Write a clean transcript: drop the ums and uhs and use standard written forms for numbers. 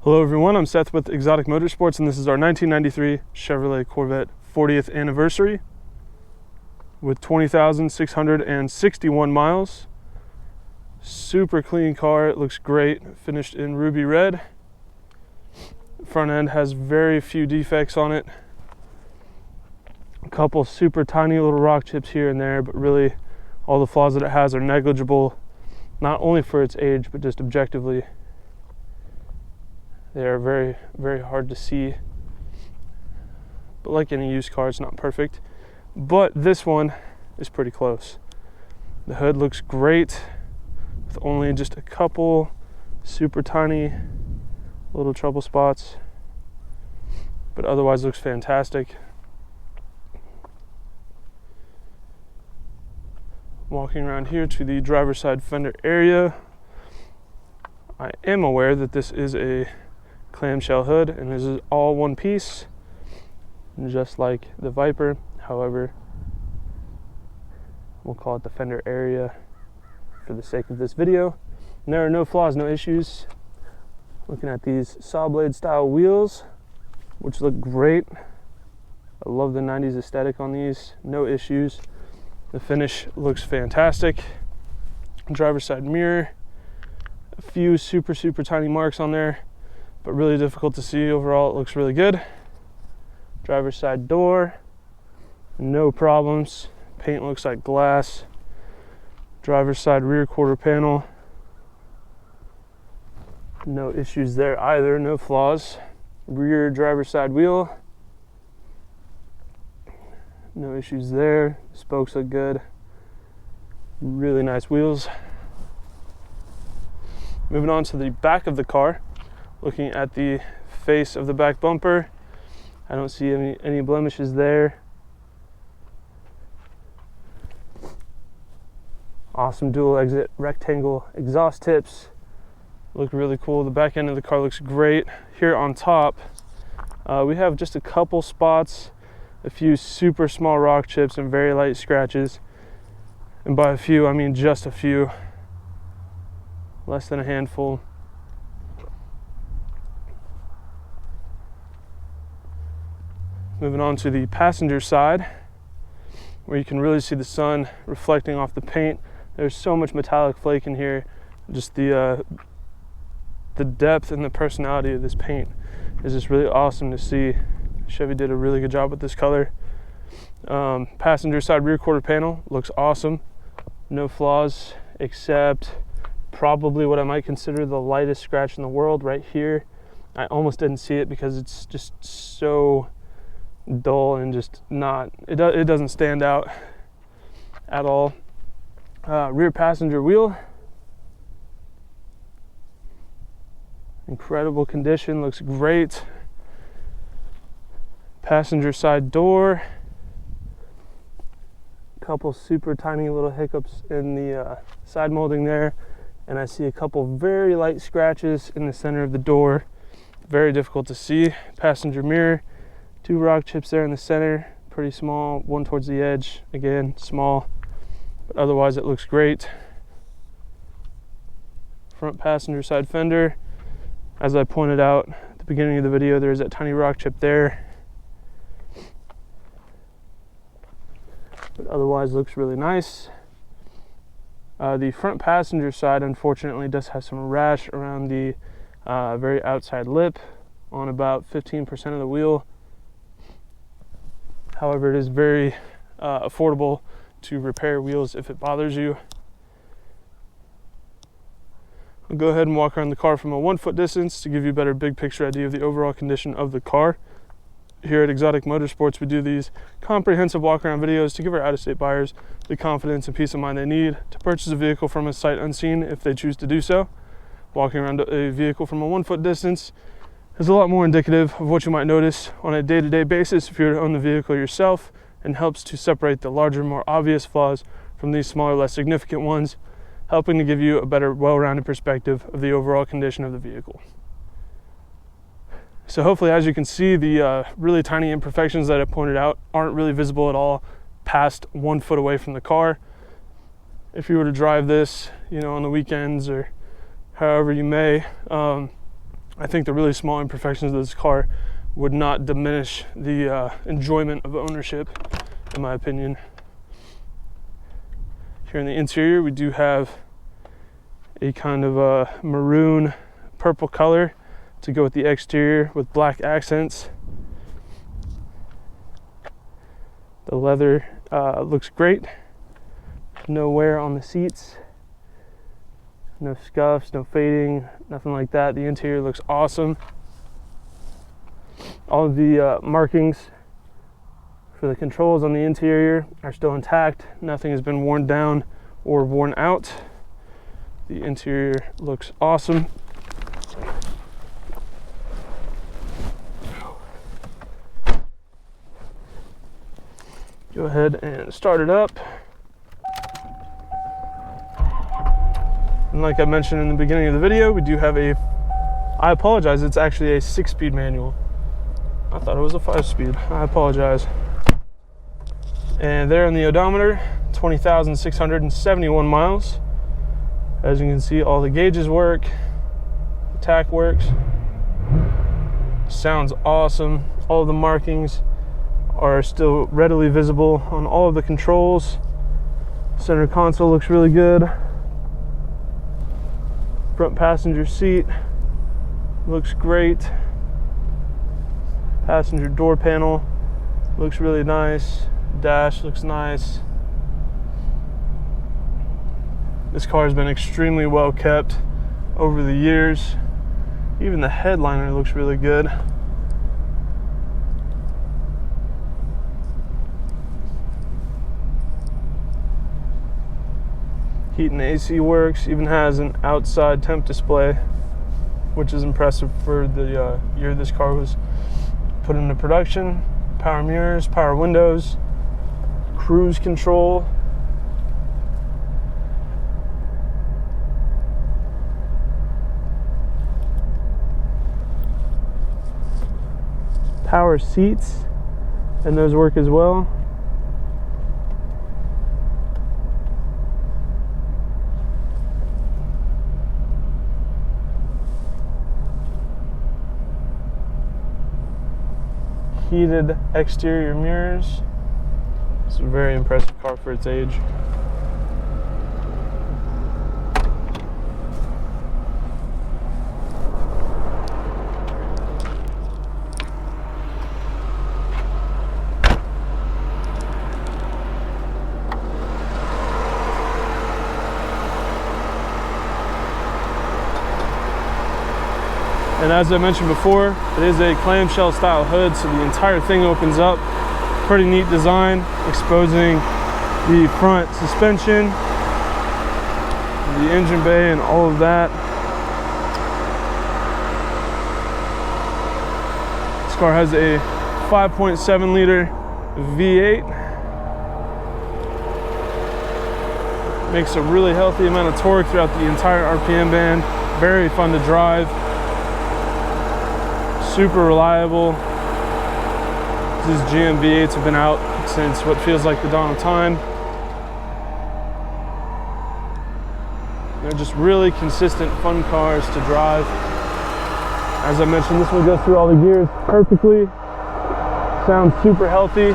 Hello everyone, I'm Seth with Exotic Motorsports, and this is our 1993 Chevrolet Corvette 40th anniversary with 20,661 miles. Super clean car, it looks great, finished in ruby red. Front end has very few defects on it. A couple super tiny little rock chips here and there, but really all the flaws that it has are negligible, not only for its age, but just objectively. They are very, very hard to see. But like any used car, it's not perfect. But this one is pretty close. The hood looks great with only just a couple super tiny little trouble spots. But otherwise looks fantastic. Walking around here to the driver's side fender area. I am aware that this is a clamshell hood, and this is all one piece, just like the Viper. However, we'll call it the fender area for the sake of this video. And there are no flaws, no issues. Looking at these saw blade style wheels, which look great. I love the 90s aesthetic on these, no issues. The finish looks fantastic. Driver's side mirror, a few super tiny marks on there, but really difficult to see. Overall, it looks really good. Driver's side door, no problems. Paint looks like glass. Driver's side rear quarter panel, no issues there either, no flaws. Rear driver's side wheel, no issues there. Spokes look good. Really nice wheels. Moving on to the back of the car. Looking at the face of the back bumper, I don't see any blemishes there. Awesome dual exit rectangle exhaust tips. Look really cool. The back end of the car looks great. Here on top, we have just a couple spots, a few super small rock chips and very light scratches. And by a few, I mean just a few. Less than a handful. Moving on to the passenger side, where you can really see the sun reflecting off the paint. There's so much metallic flake in here. Just the depth and the personality of this paint is just really awesome to see. Chevy did a really good job with this color. Passenger side rear quarter panel looks awesome. No flaws, except probably what I might consider the lightest scratch in the world right here. I almost didn't see it because it's just so dull and just not, it doesn't stand out at all. Rear passenger wheel, incredible condition, looks great. Passenger side door, couple super tiny little hiccups in the side molding there, and I see a couple very light scratches in the center of the door. Very difficult to see. Passenger mirror, two rock chips there in the center, pretty small. One towards the edge, again, small. But otherwise, it looks great. Front passenger side fender. As I pointed out at the beginning of the video, there's that tiny rock chip there. But otherwise, looks really nice. The front passenger side, unfortunately, does have some rash around the very outside lip on about 15% of the wheel. However, it is very affordable to repair wheels if it bothers you. I'll go ahead and walk around the car from a 1 foot distance to give you a better big picture idea of the overall condition of the car. Here at Exotic Motorsports, we do these comprehensive walk around videos to give our out-of-state buyers the confidence and peace of mind they need to purchase a vehicle from a sight unseen if they choose to do so. Walking around a vehicle from a 1 foot distance is a lot more indicative of what you might notice on a day-to-day basis if you were to own the vehicle yourself, and helps to separate the larger, more obvious flaws from these smaller, less significant ones, helping to give you a better, well-rounded perspective of the overall condition of the vehicle. So hopefully, as you can see, the really tiny imperfections that I pointed out aren't really visible at all past 1 foot away from the car. If you were to drive this, on the weekends or however you may, I think the really small imperfections of this car would not diminish the enjoyment of ownership, in my opinion. Here in the interior, we do have a kind of a maroon purple color to go with the exterior with black accents. The leather looks great. No wear on the seats. No scuffs, no fading, nothing like that. The interior looks awesome. All of the markings for the controls on the interior are still intact. Nothing has been worn down or worn out. The interior looks awesome. Go ahead and start it up. And like I mentioned in the beginning of the video, we do have I apologize, it's actually a 6-speed manual. I thought it was a 5-speed. I apologize. And there on the odometer, 20,671 miles. As you can see, all the gauges work, the tach works. Sounds awesome. All of the markings are still readily visible on all of the controls. Center console looks really good. Front passenger seat looks great. Passenger door panel looks really nice. Dash looks nice. This car has been extremely well kept over the years. Even the headliner looks really good. Heat and AC works. Even has an outside temp display, which is impressive for the year this car was put into production. Power mirrors, power windows, cruise control. Power seats, and those work as well. Heated exterior mirrors. It's a very impressive car for its age. And as I mentioned before, it is a clamshell style hood, so the entire thing opens up. Pretty neat design, exposing the front suspension, the engine bay, and all of that. This car has a 5.7 liter V8. Makes a really healthy amount of torque throughout the entire RPM band. Very fun to drive. Super reliable. These GM V8s have been out since what feels like the dawn of time. They're just really consistent, fun cars to drive. As I mentioned, this one goes through all the gears perfectly. Sounds super healthy.